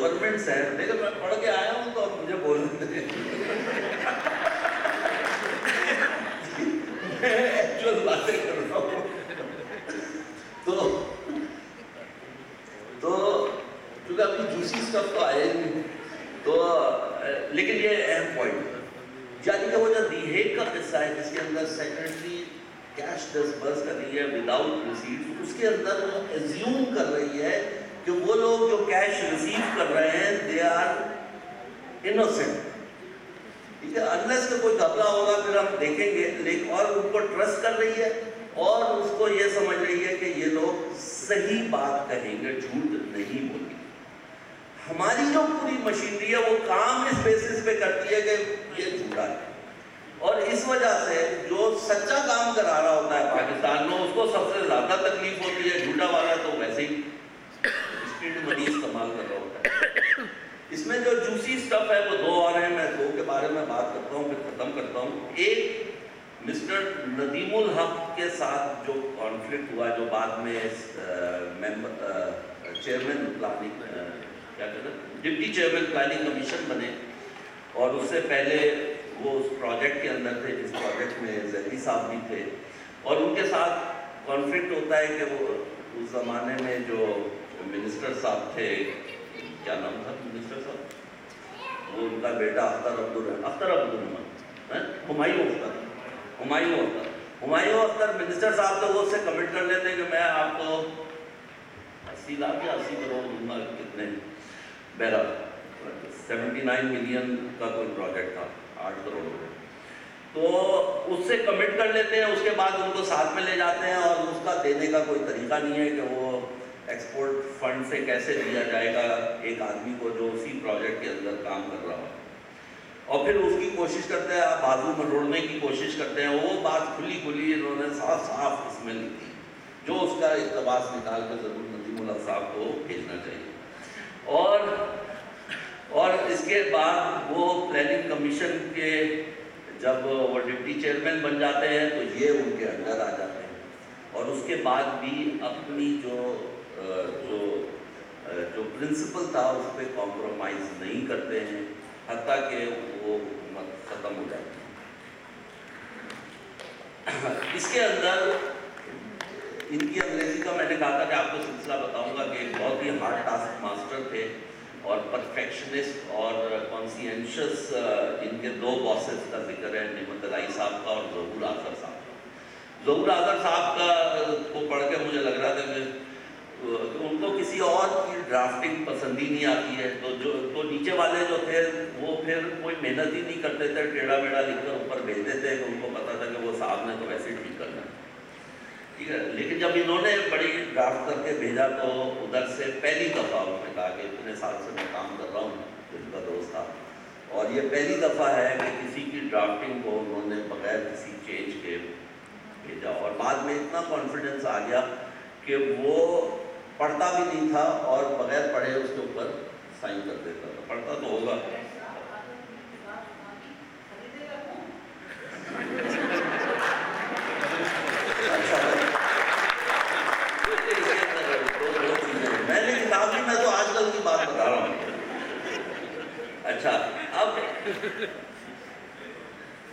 Governments ہیں، لیکن میں پڑھ کے آیا ہوں تو اب مجھے بولنے دیں، میں ایکچوئل باتیں کر رہا ہوں. تو چونکہ ابھی جوسی اسٹف تو آئے نہیں، تو لیکن یہ اہم پوائنٹ ہے، یعنی کہ وہ جو دی ہیگ کا قصہ ہے جس کے اندر سیکرٹری کیش ڈسبرس کر رہی ہے وداؤٹ ریسیپٹ، اس کے اندر وہ ایزیوم کر رہی ہے کہ وہ لوگ جو کیش ریسیو کر رہے ہیں دے آر انوسینٹ. ٹھیک ہے، انلیس کہ کوئی گھبلا ہوگا پھر ہم دیکھیں گے، لیکن اور ان کو ٹرسٹ کر رہی ہے اور اس کو یہ سمجھ رہی ہے کہ یہ لوگ صحیح بات کہیں گے، جھوٹ نہیں بولیں گے. ہماری جو پوری مشینری ہے وہ کام اس بیسس پہ کرتی ہے کہ یہ جھوٹا ہے، اور اس وجہ سے جو سچا کام کرا رہا ہوتا ہے پاکستان میں اس کو سب سے زیادہ تکلیف ہوتی ہے. جھوٹا والا تو ویسے ہی اسپیڈ منی استعمال کر رہا ہوتا ہے. اس میں جو جوسی سٹف ہے وہ دو اور ہیں، میں دو کے بارے میں بات کرتا ہوں پھر ختم کرتا ہوں. ایک مسٹر ندیم الحق کے ساتھ جو کانفلکٹ ہوا، جو بعد میں چیئرمین پلاننگ کیا کہتے ہیں ڈپٹی چیئرمین پلاننگ کمیشن بنے، اور اس سے پہلے وہ اس پروجیکٹ کے اندر تھے جس پروجیکٹ میں زہری صاحب بھی تھے، اور ان کے ساتھ کانفلکٹ ہوتا ہے کہ وہ اس زمانے میں جو منسٹر صاحب تھے، کیا نام تھا منسٹر صاحب، وہ ان کا بیٹا اختر عبدالرحمن، ہمایوں اختر منسٹر صاحب تو وہ اس سے کمٹ کر لیتے ہیں کہ میں آپ کو 80 لاکھ یا 80 کروڑ دوں گا، کتنے بہرحال 79 ملین کا کوئی پروجیکٹ تھا، 8 کروڑ روپے. تو اس سے کمٹ کر لیتے ہیں، اس کے بعد ان کو ساتھ میں لے جاتے ہیں، اور اس کا دینے کا کوئی طریقہ نہیں ہے کہ وہ ایکسپورٹ فنڈ سے کیسے دیا جائے گا ایک آدمی کو جو اسی پروجیکٹ کے اندر کام کر رہا ہو. اور پھر اس کی کوشش کرتے ہیں، آپ بازو مروڑنے کی کوشش کرتے ہیں. وہ بات کھلی کھلی انہوں نے صاف صاف اس میں لکھی، جو اس کا اقتباس نکال کے ضرور ندیم الحق صاحب کو بھیجنا چاہیے. اور اس کے بعد وہ پلاننگ کمیشن کے جب وہ ڈپٹی چیئرمین بن جاتے ہیں تو یہ ان کے انڈر آ جاتے ہیں، اور اس کے بعد بھی اپنی جو پرنسپل تھا اس پہ کمپرومائز نہیں کرتے ہیں، حتیٰ کہ وہ حکومت ختم ہو جاتی ہے. اس کے اندر ان کی انگریزی کا میں نے کہا تھا کہ آپ کو سلسلہ بتاؤں گا کہ ایک بہت ہی ہارڈ ٹاسک ماسٹر تھے اور پرفیکشنسٹ اور کانسیئنشس. ان کے دو باسز کا ذکر ہے، نعمت الہی صاحب کا اور ظہور آذر صاحب کا. ظہور آذر صاحب کا کو پڑھ کے مجھے لگ رہا تھا کہ ان کو کسی اور کی ڈرافٹنگ پسند ہی نہیں آتی ہے، تو نیچے والے جو تھے وہ پھر کوئی محنت ہی نہیں کرتے تھے، ٹیڑھا میڑھا لکھ کر اوپر بھیجتے تھے کہ ان کو پتا تھا کہ وہ صاحب نے تو ویسے ہی ٹھیک کرنا ہے. ٹھیک ہے، لیکن جب انہوں نے بڑی ڈرافٹ کر کے بھیجا تو ادھر سے پہلی دفعہ انہوں نے کہا کہ اتنے سال سے میں کام کر رہا ہوں، ان کا دوست تھا، اور یہ پہلی دفعہ ہے کہ کسی کی ڈرافٹنگ کو انہوں نے بغیر کسی چینج کے بھیجا. اور بعد میں اتنا کانفیڈنس آ گیا کہ وہ پڑھتا بھی نہیں تھا اور بغیر پڑھے اس کے اوپر سائن کر دیتا تھا. پڑھتا تو ہوگا. میں نے کتاب لی، میں تو آج کل کی بات بتا رہا ہوں. اچھا، اب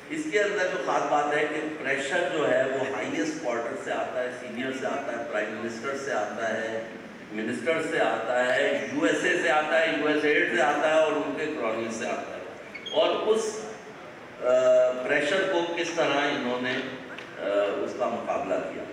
اس کے اندر جو خاص بات ہے کہ پریشر جو ہے وہ ہائیسٹ کوارٹر سے آتا ہے، سینئر سے آتا ہے، پرائم منسٹر سے آتا ہے، منسٹر سے آتا ہے، یو ایس اے سے آتا ہے، یو ایس ایڈ سے آتا ہے، اور ان کے کرونیز سے آتا ہے. اور اس پریشر کو کس طرح انہوں نے اس کا مقابلہ کیا.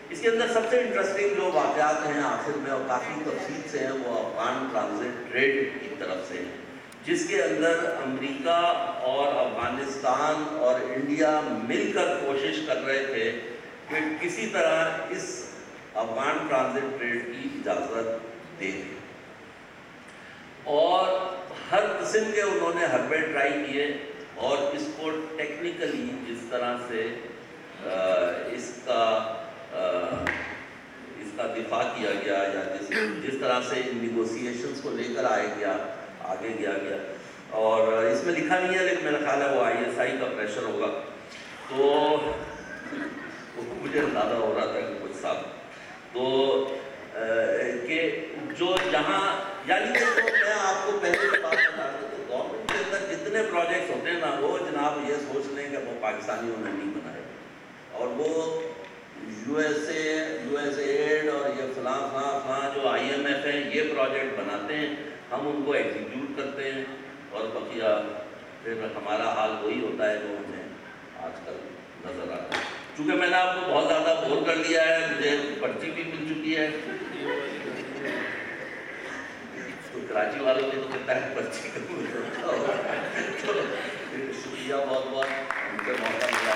اس کے اندر سب سے انٹرسٹنگ جو واقعات ہیں آخر میں اور کافی تفصیل سے ہیں وہ افغان ٹرانزٹ ٹریڈ کی طرف سے ہیں، جس کے اندر امریکہ اور افغانستان اور انڈیا مل کر کوشش کر رہے تھے کہ کسی طرح اس افغان ٹرانزٹ ٹریڈ کی اجازت دے دیں، اور ہر قسم کے انہوں نے حربے ٹرائی کیے، اور اس کو ٹیکنیکلی جس طرح سے اس کا دفاع کیا گیا یا جس طرح سے ان نیگوسیشنز کو لے کر آگے گیا اور اس میں لکھا نہیں ہے لیکن میرا خیال ہے وہ آئی ایس آئی کا پریشر ہوگا. تو مجھے اندازہ ہو رہا تھا کہ کچھ صاحب تو کہ جو جہاں یعنی کہ میں آپ پروجیکٹس ہوتے ہیں نا وہ جناب یہ سوچ لیں کہ وہ پاکستانیوں نے نہیں بنائے، اور وہ یو ایس ایڈ اور یہ فلاں فلاں فلاں جو آئی ایم ایف ہیں یہ پروجیکٹ بناتے ہیں، ہم ان کو ایگزیکیوٹ کرتے ہیں، اور بقیہ پھر ہمارا حال وہی ہوتا ہے جو ہمیں آج کل نظر آتا ہے۔ چونکہ میں نے آپ کو بہت زیادہ بور کر لیا ہے، مجھے پرچی بھی مل چکی ہے، تو کراچی والوں نے تو کہتا ہے پرچی تو شکریہ بہت بہت مجھے موقع ملا۔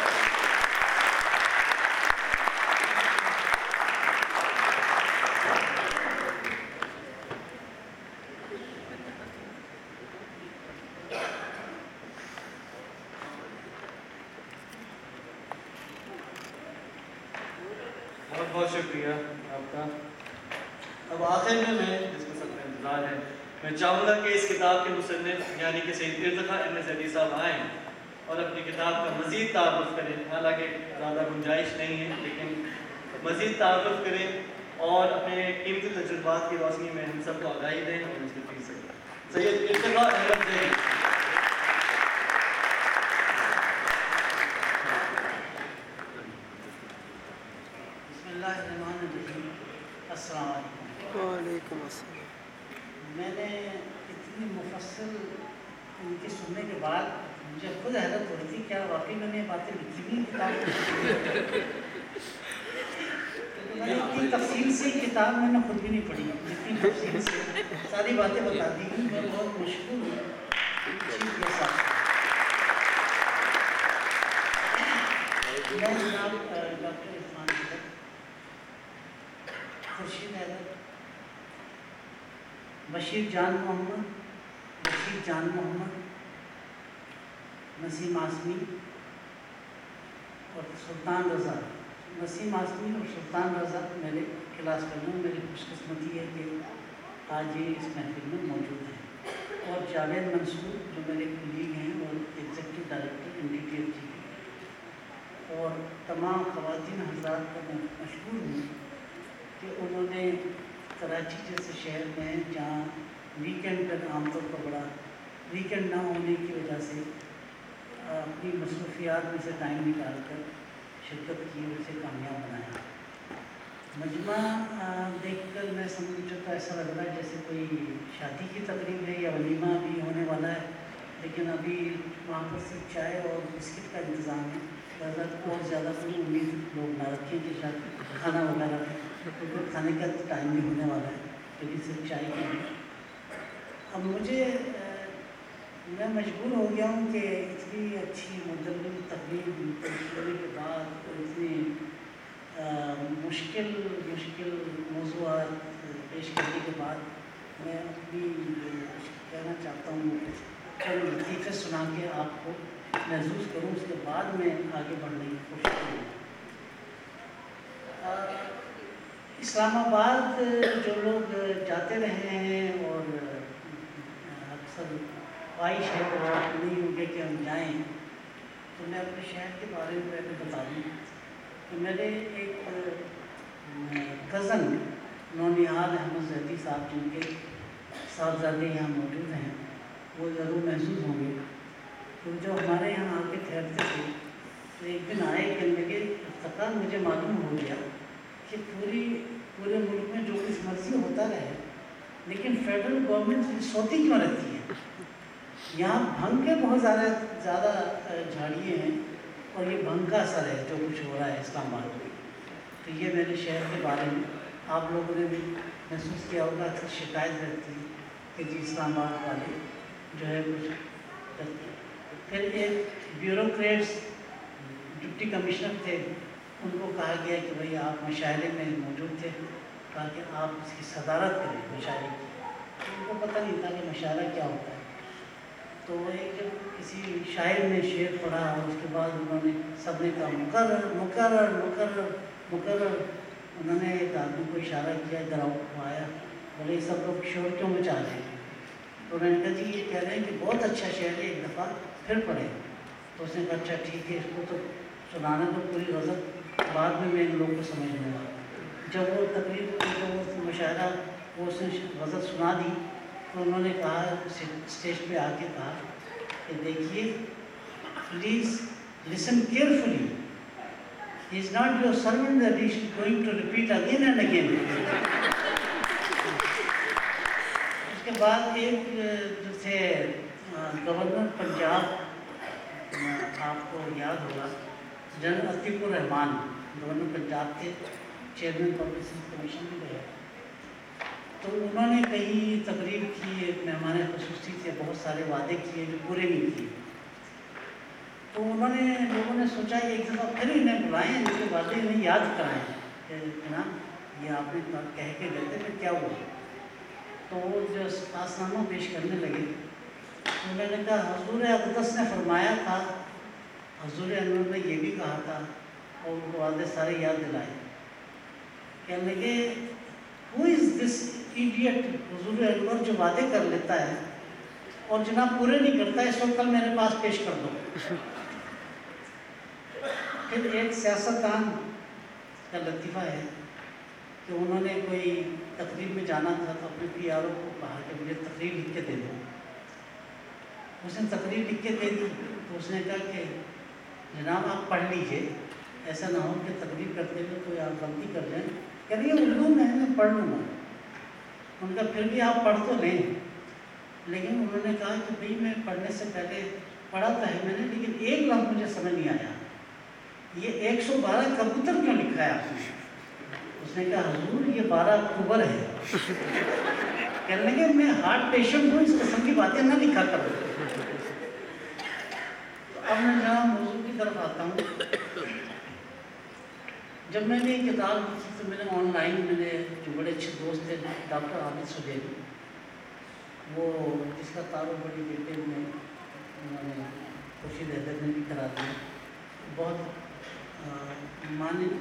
بہت بہت شکریہ آپ کا۔ اب آخر میں جس کا سب کا انتظار ہے، میں چاہوں گا کہ اس کتاب کے مصنف یعنی کہ سید ارتقاء ابن زیدی صاحب آئیں اور اپنی کتاب کا مزید تعارف کریں، حالانکہ زیادہ گنجائش نہیں ہے لیکن مزید تعارف کریں اور اپنے قیمتی تجربات کی روشنی میں ہم سب کو آگاہی دیں اور مستفید سے سید ارتقاء ابن زیدی۔ السلام علیکم۔ وعلیکم السلام۔ میں نے اتنی مفصل ان کی سننے کے بعد مجھے خود حیرت ہو رہی تھی، کیا واقعی میں نے یہ باتیں لکھی نہیں کتاب میں نے اتنی تفصیل سے کتاب میں نے خود بھی نہیں پڑھی، اتنی تفصیل سے ساری باتیں بتا دی ہیں۔ میں بہت مشکور ہوں چیز کے ساتھ۔ میں جناب ڈاکٹر عرفان حیدر، خورشید حیدر، بشیر جان محمد، بشیر جان محمد، نسیم آسمی اور سلطان رضا۔ نسیم آسمی اور سلطان رضا میرے کلاس فیلو، میری خوش قسمتی ہے کہ آج یہ اس محفل میں موجود ہیں، اور جاوید منصور جو میرے کلیگ ہیں اور executive director N D T F G کے، اور تمام خواتین حضرات کا میں مشکور ہوں کہ انہوں نے کراچی جیسے شہر میں جہاں ویکینڈ پر عام طور پر بڑا ویکینڈ نہ ہونے کی وجہ سے اپنی مصروفیات میں سے ٹائم نکال کر شرکت کی اور اسے کامیاب بنایا۔ مجمع دیکھ کر میں سمجھ تو ایسا لگ رہا ہے جیسے کوئی شادی کی تقریب ہے یا ولیمہ بھی ہونے والا ہے، لیکن ابھی وہاں پر صرف چائے اور بسکٹ کا انتظام ہے، لہٰذا اور زیادہ کوئی امید لوگ نہ رکھیں کہ شاید کھانا وغیرہ ہے، کیونکہ کھانے کا ٹائم بھی ہونے والا ہے، لیکن صرف چائے کی بھی۔ اب میں مجبور ہو گیا ہوں کہ اتنی اچھی مدلل تقریر پیش کرنے کے بعد اور اتنی مشکل موضوعات پیش کرنے کے بعد میں اپنی کہنا چاہتا ہوں چند لطیفے سنا کے آپ کو محظوظ کروں، اس کے بعد میں آگے بڑھنے کی کوشش کروں۔ اسلام آباد جو لوگ جاتے رہے ہیں اور اکثر خواہش ہے نہیں ہوگی کہ ہم جائیں، تو میں اپنے شہر کے بارے میں پہلے بتا دوں کہ میرے ایک کزن نونہال احمد زیدی صاحب جن کے صاحبزادے یہاں موجود ہیں، وہ ضرور محظوظ ہوں گے، تو جو ہمارے یہاں آ کے ٹھہرتے تھے تو ایک دن آئے کہ میرے ارتقاء مجھے معلوم ہو گیا کہ پورے ملک میں جو کچھ مرضی ہوتا رہے لیکن فیڈرل گورنمنٹ سوتی کیوں رہتی ہے؟ یہاں بھنگ کے بہت زیادہ جھاڑیے ہیں اور یہ بھنگ کا اثر ہے جو کچھ ہو رہا ہے اسلام آباد میں۔ تو یہ میرے شہر کے بارے میں آپ لوگوں نے بھی محسوس کیا ہوگا، اکثر شکایت رہتی ہے کہ جی اسلام آباد والے جو ہے کچھ کرتے ہیں۔ پھر ایک بیوروکریٹس ڈپٹی کمشنر تھے، ان کو کہا گیا کہ بھئی آپ مشاعرے میں موجود تھے، کہا کہ آپ اس کی صدارت کریں مشاعرے کی۔ ان کو پتہ نہیں تھا کہ مشاعرہ کیا ہوتا ہے، تو ایک جب کسی شاعر نے شعر پڑھا اور اس کے بعد انہوں نے سب نے کہا مقرر مقرر مقرر مقرر، انہوں نے ایک آدمی کو اشارہ کیا، ادھر آؤ، وہ آیا، بولے سب لوگ شور کیوں مچا رہے ہیں؟ تو انہوں نے کہا جی یہ کہہ رہے ہیں کہ بہت اچھا شعر ہے، ایک دفعہ پھر پڑھیں۔ تو اس نے کہا اچھا ٹھیک ہے، اس کو تو سنانا تو پوری غزل بعد میں ان لوگوں کو سمجھ میں آیا۔ جب وہ تقریب جو وہ مشاعرہ وہ اس نے غزل سنا دی تو انہوں نے کہا اسٹیج پہ آ کے کہا کہ دیکھیے please listen carefully, he is not your servant that he is going to repeat again and again. اس کے بعد ایک جو تھے گورنر پنجاب, آپ کو یاد ہوگا جنرل عتیق الرحمان, گورنر پنجاب کے چیئرمین پبلسٹی کمیشن بھی رہے. تو انہوں نے کئی تقریر کی, ایک مہمان خصوصی تھے, بہت سارے وعدے کیے جو پورے نہیں کیے. تو انہوں نے لوگوں نے سوچا کہ ایک دفعہ پھر انہیں بلائیں, ان کے وعدے انہیں یاد کرائیں کہ جناب یہ آپ نے کہہ کے گئے تھے پھر کیا ہوا. تو وہ جو اسپاس نامہ پیش کرنے لگے, انہوں نے کہا حضور اقدس نے فرمایا تھا, حضور انور نے یہ بھی کہا تھا, اور ان کو وعدے سارے یاد دلائے. کہنے لگے ہو از دس ایڈیٹ, حضور انور جو وعدے کر لیتا ہے اور جناب پورے نہیں کرتا, اس وقت کل میرے پاس پیش کر دو. پھر ایک سیاستدان کا لطیفہ ہے کہ انہوں نے کوئی تقریب میں جانا تھا تو اپنے پی آر او کو کہا کہ مجھے تقریر لکھ کے دے دو. اس نے تقریر لکھ کے دے دی تو اس نے کہا کہ جناب آپ پڑھ لیجئے, ایسا نہ ہو کہ تقریر کرتے ہوئے کوئی آپ غلطی کر جائیں. کہہ رہی ہے اردو میں پڑھ لوں گا. ان کا پھر بھی آپ پڑھ تو لیں, لیکن انہوں نے کہا کہ بھئی میں پڑھنے سے پہلے پڑھا تو ہے میں نے, لیکن ایک لفظ مجھے سمجھ نہیں آیا, یہ 112 کبوتر کیوں لکھا ہے آپ نے؟ اس نے کہا حضور یہ 12 اکتوبر ہے. کہنے لگے میں ہارٹ پیشنٹ ہوں, اس قسم کی باتیں نہ لکھا کروں. تو اب میں جہاں موضوع کی طرف آتا ہوں, جب میں نے یہ کتاب لکھی تو میں نے آن لائن میرے جو بڑے اچھے دوست تھے ڈاکٹر عابد سہیلی, وہ جس کا تعارف بڑی ڈیٹیل میں انہوں نے خورشید حیدر نے بھی کرا دیا, بہت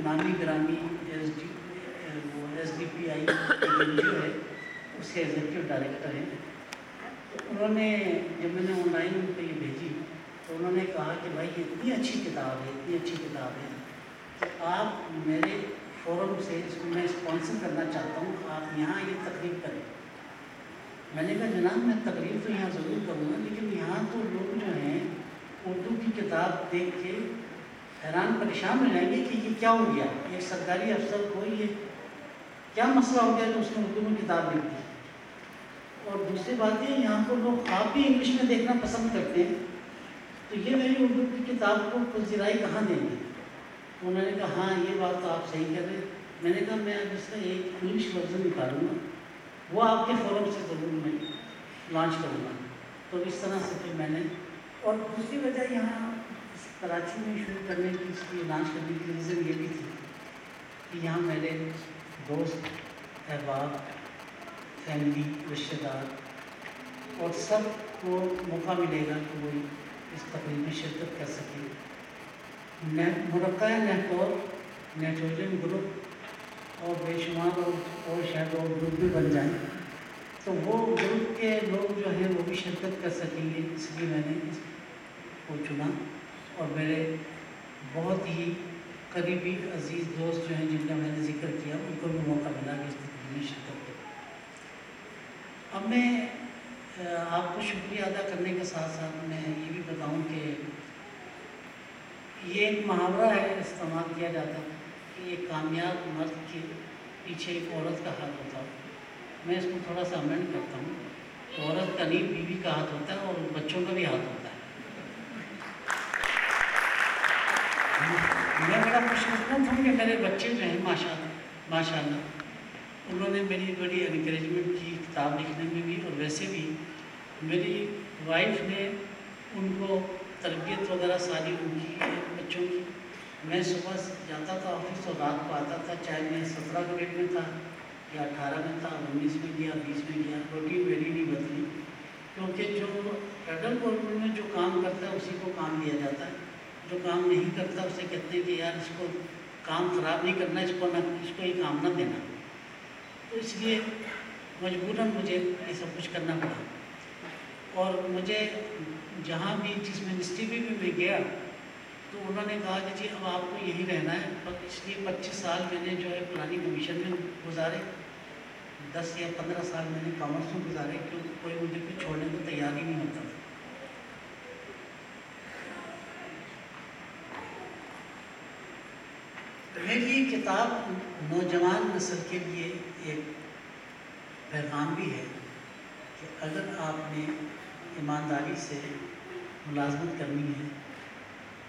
نامی گرامی ایس ڈی پی آئی این جی او ہے, اس کے ایگزیکٹو ڈائریکٹر ہیں. انہوں نے جب میں نے آن لائن ان کو یہ بھیجی تو انہوں نے کہا کہ بھائی یہ اتنی اچھی کتاب ہے, اتنی اچھی کتاب ہے کہ آپ میرے فورم سے اس کو میں اسپانسر کرنا چاہتا ہوں, آپ یہاں یہ تقریب کریں. میں نے کہا جناب میں تقریر تو یہاں ضرور کروں گا, لیکن یہاں تو لوگ جو ہیں اردو کی کتاب دیکھ کے حیران پریشان ہو جائیں گے کہ یہ کیا ہو گیا, ایک سرکاری افسر کو یہ کیا مسئلہ ہو گیا کہ اس نے اردو میں کتاب لکھ دی. اور دوسری بات یہ یہاں کو لوگ خواب بھی انگلش میں دیکھنا پسند کرتے ہیں, تو یہ میری اردو کی کتاب کو پذیرائی کہاں دیں گے؟ انہوں نے کہا ہاں یہ بات تو آپ صحیح کہہ رہے ہیں. میں نے کہا میں اب اس کا ایک انگلش ورژن نکالوں گا, وہ آپ کے فورم سے ضرور میں لانچ کروں گا. تو اس طرح سے پھر میں نے, اور دوسری وجہ یہاں کراچی میں شروع کرنے کی, اس کی لانچ کرنے کی ریزن یہ بھی تھی کہ یہاں میرے دوست احباب, فیملی, رشتہ دار اور سب کو موقع ملے گا کہ وہ اس تقریب میں شرکت کر سکیں. مرکہ نہتور نائٹروجن گروپ اور بے شمار اور شاید اور گروپ بھی بن جائیں, تو وہ گروپ کے لوگ جو ہیں وہ بھی شرکت کر سکیں گے. اس لیے میں نے اس کو چنا, اور میرے بہت ہی قریبی عزیز دوست جو ہیں جن کا میں نے ذکر کیا ان کو بھی موقع ملا کہ اس تقریب میں شرکت کریں. اب میں آپ کو شکریہ ادا کرنے کے ساتھ ساتھ میں یہ بھی بتاؤں کہ یہ ایک محاورہ ہے, استعمال کیا جاتا ہے کہ ایک کامیاب مرد کے پیچھے ایک عورت کا ہاتھ ہوتا ہے. میں اس کو تھوڑا سا امینڈ کرتا ہوں, عورت کا نہیں بیوی کا ہاتھ ہوتا ہے اور بچوں کا بھی ہاتھ ہوتا ہے. میں بڑا خوش قسمت ہوں کہ میرے بچے جو ہیں ماشاء اللہ انہوں نے میری بڑی انکریجمنٹ کی کتاب لکھنے میں بھی, اور ویسے بھی میری وائف نے ان کو تربیت وغیرہ ساری ان کی بچوں کی. میں صبح جاتا تھا آفس اور رات کو آتا تھا, چاہے میں 17 گریڈ میں تھا یا 18 میں تھا, 19 میں گیا, 20 میں گیا, روٹین میری نہیں بدلی, کیونکہ جو فیڈرل گورنمنٹ میں جو کام کرتا ہے اسی کو کام دیا جاتا ہے. جو کام نہیں کرتا اسے کہتے ہیں کہ یار اس کو کام خراب نہیں کرنا, اس کو یہ کام نہ دینا. تو اس لیے مجبوراً مجھے یہ سب کچھ کرنا پڑا. اور مجھے جہاں بھی جس منسٹری میں بھی میں گیا تو انہوں نے کہا کہ جی اب آپ کو یہی رہنا ہے. اس لیے 25 سال میں نے جو ہے پلاننگ کمیشن میں گزارے, 10 یا 15 سال میں نے کامرس میں گزارے, کیونکہ کوئی مجھے کچھ چھوڑنے کو تیار ہی نہیں ہوتا تھا. کتاب نوجوان نسل کے لیے ایک پیغام بھی ہے کہ اگر آپ نے ایمانداری سے ملازمت کرنی ہے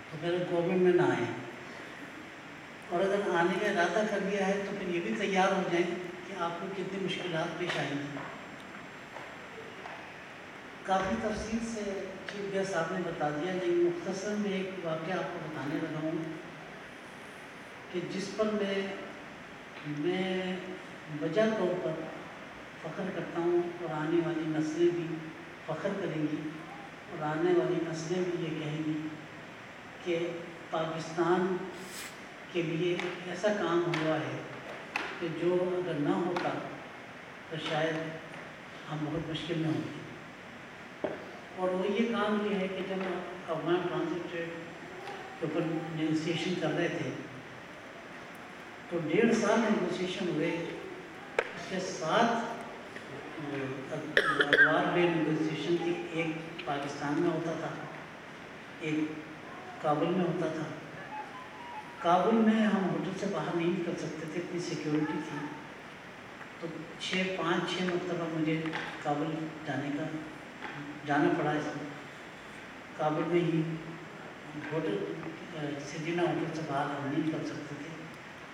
تو پھر گورنمنٹ میں نہ آئیں، اور اگر آنے کا ارادہ کر لیا ہے تو پھر یہ بھی تیار ہو جائیں کہ آپ کو کتنی مشکلات پیش آئیں گی۔ کافی تفصیل سے چیف گیسٹ صاحب نے بتا دیا، لیکن مختصر میں ایک واقعہ آپ کو بتانے لگا ہوں کہ جس پر میں وجہ طور پر فخر کرتا ہوں، اور آنے والی نسلیں بھی فخر کریں گی، اور آنے والی نسلیں بھی یہ کہیں گی کہ پاکستان کے لیے ایسا کام ہوا ہے کہ جو اگر نہ ہوتا تو شاید ہم بہت مشکل میں ہوتے۔ اور وہ یہ کام یہ ہے کہ جب افغان ٹرانزٹ ٹریڈ کے اوپر نیگوسیشن کر رہے تھے تو 1.5 سال نیگوسیشن ہوئے، اس کے ساتھ ادوار میں نیگوسیشن تھی، ایک پاکستان میں ہوتا تھا، ایک کابل میں ہوتا تھا۔ کابل میں ہم ہوٹل سے باہر نہیں نکل سکتے تھے، اتنی سیکیورٹی تھی، تو 5-6 مرتبہ مجھے کابل جانا پڑا۔ اس میں کابل میں ہی ہوٹل سیرینا ہوٹل سے باہر ہم نہیں نکل سکتے تھے،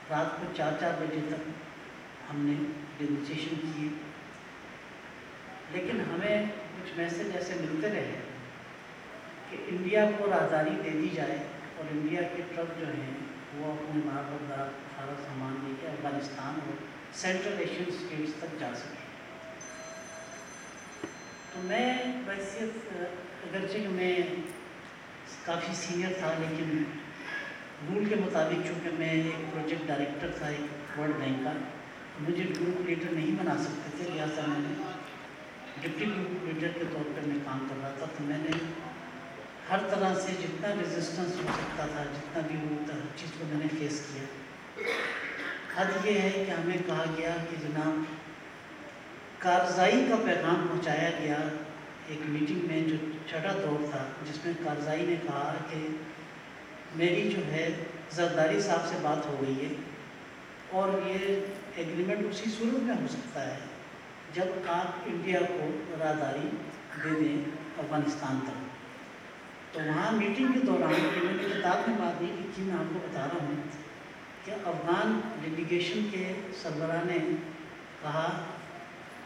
رات کو 4 بجے تک ہم نے نیگوسیشن کیے، لیکن ہمیں کچھ میسج ایسے ملتے رہے کہ انڈیا کو راہداری دے دی جائے اور انڈیا کے ٹرک جو ہیں وہ اپنے مال بردار سارا سامان لے کے افغانستان اور سینٹرل ایشین اسٹیٹس تک جا سکیں۔ تو میں بحیثیت اگرچہ کہ میں کافی سینئر تھا، لیکن رول کے مطابق چونکہ میں ایک پروجیکٹ ڈائریکٹر تھا ایک ورلڈ بینک کا، مجھے گروپ لیڈر نہیں بنا سکتے تھے، لہٰذا میں نے ڈپٹی گروپ لیڈر کے طور پر میں کام کر رہا تھا۔ تو میں نے ہر طرح سے جتنا ریزسٹنس ہو سکتا تھا، جتنا بھی وہ ہوتا، ہر چیز کو میں نے فیس کیا۔ حد یہ ہے کہ ہمیں کہا گیا کہ جناب کارزائی کا پیغام پہنچایا گیا ایک میٹنگ میں جو چھٹا دور تھا، جس میں کارزائی نے کہا کہ میری جو ہے زرداری صاحب سے بات ہو گئی ہے اور یہ ایگریمنٹ اسی صورت میں ہو سکتا ہے جب آپ انڈیا کو راہداری دے دیں افغانستان تک۔ تو وہاں میٹنگ کے دوران میں نے کتاب میں بات نہیں لکھی، میں آپ کو بتا رہا ہوں کہ افغان ڈیلیگیشن کے سربراہ نے کہا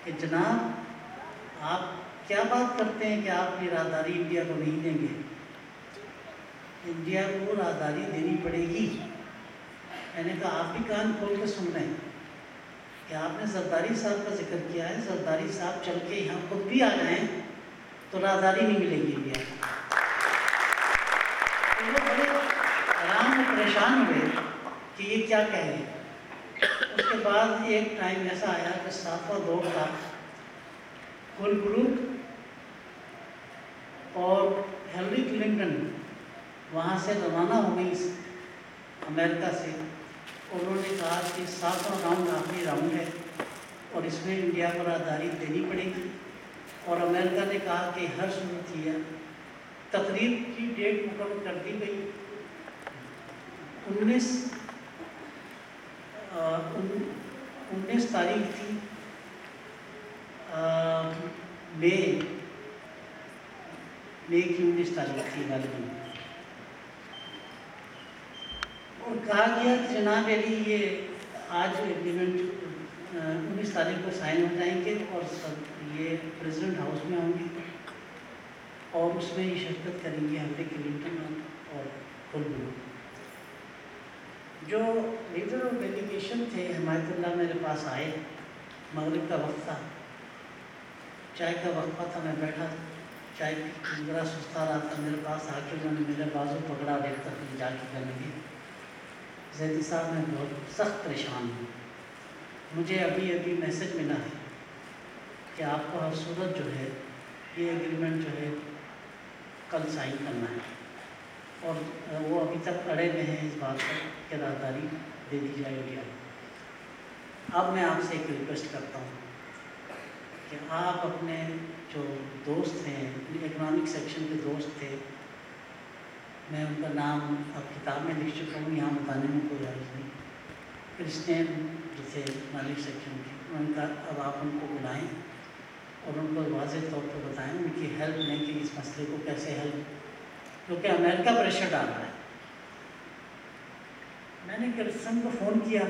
کہ جناب آپ کیا بات کرتے ہیں کہ آپ یہ راہداری انڈیا کو نہیں دیں گے، انڈیا کو راہداری دینی پڑے گی۔ میں نے کہا آپ بھی کان کھول کے سن رہے ہیں کہ آپ نے زرداری صاحب کا ذکر کیا ہے، زرداری صاحب چل کے یہاں خود بھی آ جائیں تو راہداری نہیں ملے گی انڈیا کو۔ تو وہ بڑے حیران اور پریشان ہوئے کہ یہ کیا کہہ رہے ہیں۔ اس کے بعد ایک ٹائم ایسا آیا کہ 7واں دور تھا، ہولبروک اور ہیلری کلنٹن وہاں سے روانہ ہو گئی امریکہ سے، انہوں نے کہا کہ 7واں راؤنڈ آخری راؤنڈ ہے اور اس میں انڈیا کو راہداری دینی پڑے گی، اور امریکہ نے کہا کہ ہر صورت یہ تقریب کی ڈیٹ مقرر کر دی گئی 19 تاریخ تھی مئی کی 19 تاریخ تھی غالباً، اور کہا گیا کہ جناب علی یہ آج ایگریمنٹ 19 تاریخ کو سائن ہو جائیں گے اور یہ پریزیڈنٹ ہاؤس میں ہوں گے اور اس میں یہ شرکت کریں گے ہیلری کلنٹن اور ہولبروک۔ جو لیڈر آف ڈیلیگیشن تھے حمایت اللہ میرے پاس آئے، مغرب کا وقت تھا، چائے کا وقفہ تھا، میں بیٹھا چائے ذرا سستا رہا تھا، میرے پاس آ کے انہوں نے میرا بازو پکڑا، لے کر کے جا کے کہنے لگے زیدی صاحب میں بہت سخت پریشان ہوں، مجھے ابھی میسج ملا ہے کہ آپ کو ہر صورت جو ہے یہ ایگریمنٹ جو ہے کل سائن کرنا ہے، اور وہ ابھی تک اڑے ہوئے ہیں اس بات پر کہ راہداری دے دی جائے گی۔ اب میں آپ سے ایک ریکویسٹ کرتا ہوں کہ آپ اپنے جو دوست ہیں، اکنامک سیکشن کے دوست تھے، میں ان کا نام اب کتاب میں لکھ چکا ہوں، یہاں بتانے میں کوئی حرج نہیں، کرسٹین جو تھے مالی سیکشن کے، انہوں نے کہا اب آپ ان کو بلائیں اور ان کو واضح طور پر بتائیں ان کی ہیلپ لیں کہ اس مسئلے کو کیسے ہیلپ، کیونکہ امریکہ پریشر ڈال رہا ہے۔ میں نے کرسٹن کو فون کیا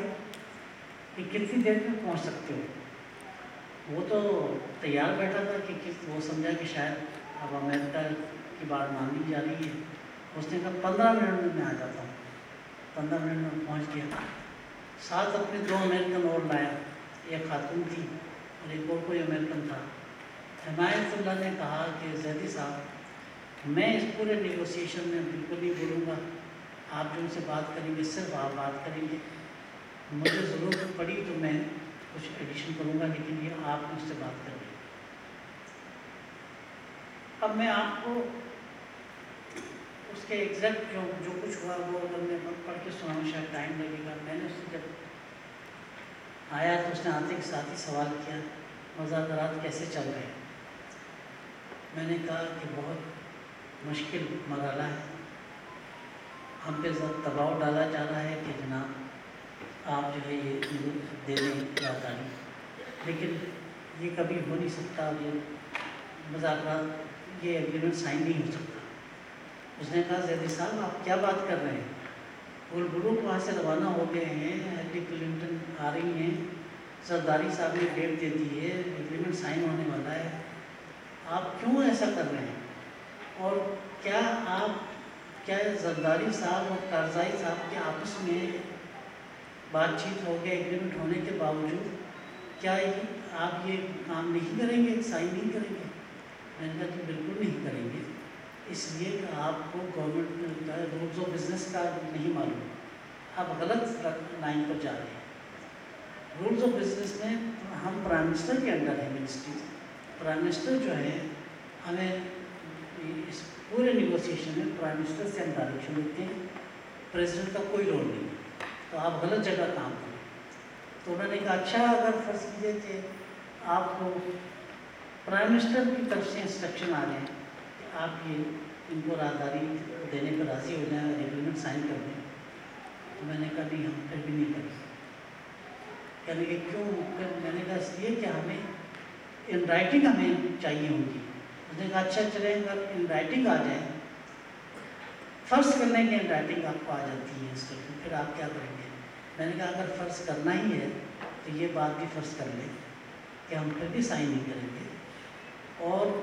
کہ کتنی دیر میں پہنچ سکتے ہو، وہ تو تیار بیٹھا تھا کہ وہ سمجھا کہ شاید اب امریکہ کی بات مانی جا رہی ہے۔ اس نے کہا 15 منٹ میں آ جاتا ہوں۔ 15 منٹ میں پہنچ گیا، ساتھ اپنے 2 امریکن اور لایا، ایک خاتون تھی اور ایک اور کوئی امریکن تھا۔ حمایت اللہ نے کہا کہ زیدی صاحب میں اس پورے نیگوسیشن میں بالکل نہیں بولوں گا، آپ جو ان سے بات کریں گے صرف آپ بات کریں گے، مجھے ضرورت پڑی تو میں کچھ ایڈیشن کروں گا، لیکن یہ آپ مجھ سے بات کریں گے۔ اب میں آپ کو اس کے ایگزیکٹ جو کچھ ہوا وہ اگر میں پڑھ کے سناؤں شاید ٹائم لگے گا۔ میں نے اس سے جب آیا تو اس نے آتے کے ساتھ ہی سوال کیا مذاکرات کیسے چل رہے ہیں؟ میں نے کہا کہ بہت مشکل مرحلہ ہے، ہم پہ دباؤ ڈالا جا رہا ہے کہ جناب آپ جو ہے یہ دے دیں یادداری، لیکن یہ کبھی ہو نہیں سکتا، یہ مذاکرات یہ ایگریمنٹ سائن نہیں ہو سکتا۔ اس نے کہا زیدی صاحب آپ کیا بات کر رہے ہیں، پھول بلوک وہاں سے روانہ ہو گئے ہیں، ہیلری کلنٹن آ رہی ہیں، زرداری صاحب نے ڈیٹ دے دی ہے، ایگریمنٹ سائن ہونے والا ہے، آپ کیوں ایسا کر رہے ہیں؟ اور کیا زرداری صاحب اور کارزائی صاحب کے آپس میں بات چیت ہو گیا ایگریمنٹ ہونے کے باوجود، کیا آپ یہ کام نہیں کریں گے، سائن نہیں کریں گے؟ میں نے کہا کہ بالکل نہیں کریں گے، اس لیے کہ آپ کو گورنمنٹ کا رولز آف بزنس کا نہیں معلوم، آپ غلط لائن پر جا رہے ہیں۔ رولز آف بزنس میں ہم پرائم منسٹر کے انڈر ہیں، منسٹری پرائم منسٹر جو ہے ہمیں اس پورے نیگوسیشن میں پرائم منسٹر سے ہم ڈائریکشن دیتے ہیں، پریزیڈنٹ کا کوئی رول نہیں، تو آپ غلط جگہ کام کریں۔ تو انہوں نے کہا اچھا اگر فرض کیجیے کہ آپ کو پرائم منسٹر کی طرف سے انسٹرکشن آ رہے ہیں کہ آپ یہ ان کو راہداری دینے پر راضی ہو جائیں اور ایگریمنٹ سائن کر دیں، تو میں نے کہا نہیں ہم پھر بھی نہیں کریں۔ کہنے کہ کیوں؟ میں نے کہا اس لیے کہ ہمیں ان رائٹنگ ہمیں چاہیے ہوں گی۔ اس نے کہا اچھا چلیں اگر ان رائٹنگ آ جائیں، فرض کر لیں کہ ان رائٹنگ آپ کو آ جاتی ہے انسٹرکشن، پھر آپ کیا کریں گے؟ میں نے کہا اگر فرض کرنا ہی ہے تو یہ بات بھی فرض کر لیں کہ ہم پھر بھی سائن نہیں کریں گے، اور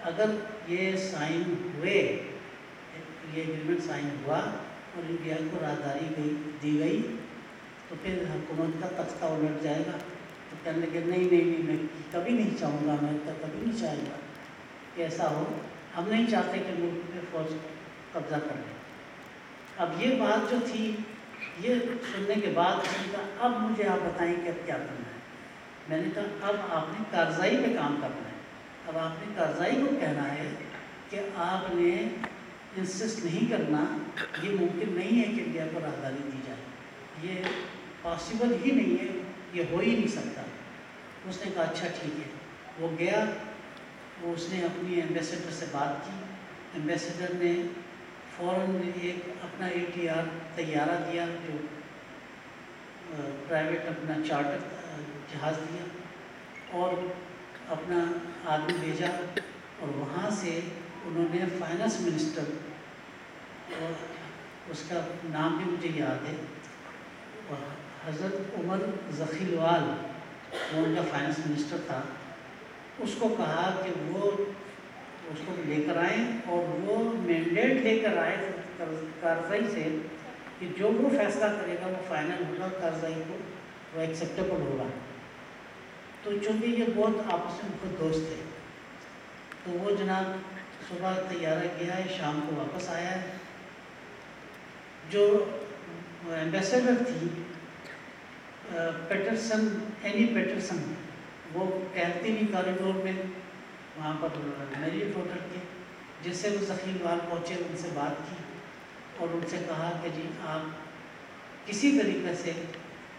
اگر یہ سائن ہوئے، یہ ایگریمنٹ سائن ہوا اور انڈیا کو راہداری دی گئی تو پھر حکومت کا تختہ الٹ جائے گا۔ تو کہنے لگے نہیں میں کبھی نہیں چاہوں گا، میں کبھی نہیں چاہوں گا کہ ایسا ہو، ہم نہیں چاہتے کہ ملک پہ فوج قبضہ کر لیں۔ اب یہ بات جو تھی، یہ سننے کے بعد میں نے کہا اب مجھے آپ بتائیں کہ اب کیا کرنا ہے۔ میں نے کہا اب آپ نے کارروائی پہ کام کرنا ہے، اب آپ نے کارروائی کو کہنا ہے کہ آپ نے انسسٹ نہیں کرنا، یہ ممکن نہیں ہے کہ انڈیا کو راہداری دی جائے، یہ پاسبل ہی نہیں ہے، یہ ہو ہی نہیں سکتا۔ اس نے کہا اچھا ٹھیک ہے۔ وہ گیا، اس نے اپنی ایمبیسڈر سے بات کی، ایمبیسڈر نے فوراً ایک اپنا ATR طیارہ دیا، جو پرائیویٹ اپنا چارٹر جہاز دیا، اور اپنا آدمی بھیجا، اور وہاں سے انہوں نے فائنانس منسٹر، اور اس کا نام بھی مجھے یاد ہے، حضرت عمر ذخیلوال، وہ ان کا فائنانس منسٹر تھا، اس کو کہا کہ وہ اس کو لے کر آئیں اور وہ مینڈیٹ لے کر آئے کارروائی سے کہ جو وہ فیصلہ کرے گا وہ فائنل ہوگا، کارروائی کو وہ ایکسیپٹیبل ہوگا۔ تو چونکہ یہ بہت آپس میں بہت دوست تھے، تو وہ جناب صبح طیارہ گیا ہے، شام کو واپس آیا ہے۔ جو ایمبیسڈر تھی پیٹرسن، اینی پیٹرسن، وہ ٹہلتی ہوئی کاریڈور میں وہاں پر میریٹ ہوٹل کے، جس سے وہ ذخیلوال پہنچے، ان سے بات کی اور ان سے کہا کہ جی آپ کسی طریقے سے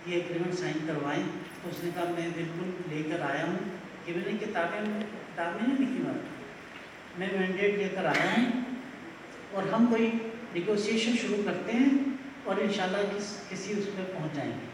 یہ ایگریمنٹ سائن کروائیں۔ تو اس نے کہا میں بالکل لے کر آیا ہوں، یہ میں نے کتابیں نہیں لکھی، میں مینڈیٹ لے کر آیا ہوں، اور ہم کوئی نیگوسیشن شروع کرتے ہیں اور انشاءاللہ کسی اس پہ پہنچ جائیں گے۔